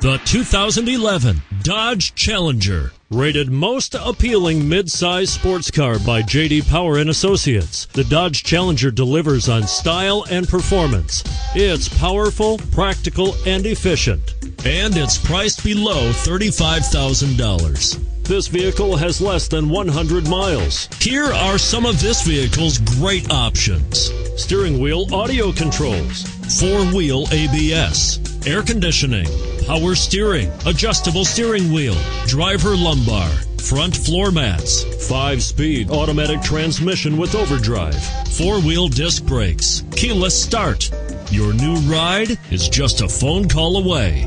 The 2011 Dodge Challenger. Rated most appealing midsize sports car by J.D. Power and Associates, the Dodge Challenger delivers on style and performance. It's powerful, practical, and efficient. And it's priced below $35,000. This vehicle has less than 100 miles. Here are some of this vehicle's great options: steering wheel audio controls, 4-wheel ABS, air conditioning, power steering, adjustable steering wheel, driver lumbar, front floor mats, 5-speed automatic transmission with overdrive, 4-wheel disc brakes, keyless start. Your new ride is just a phone call away.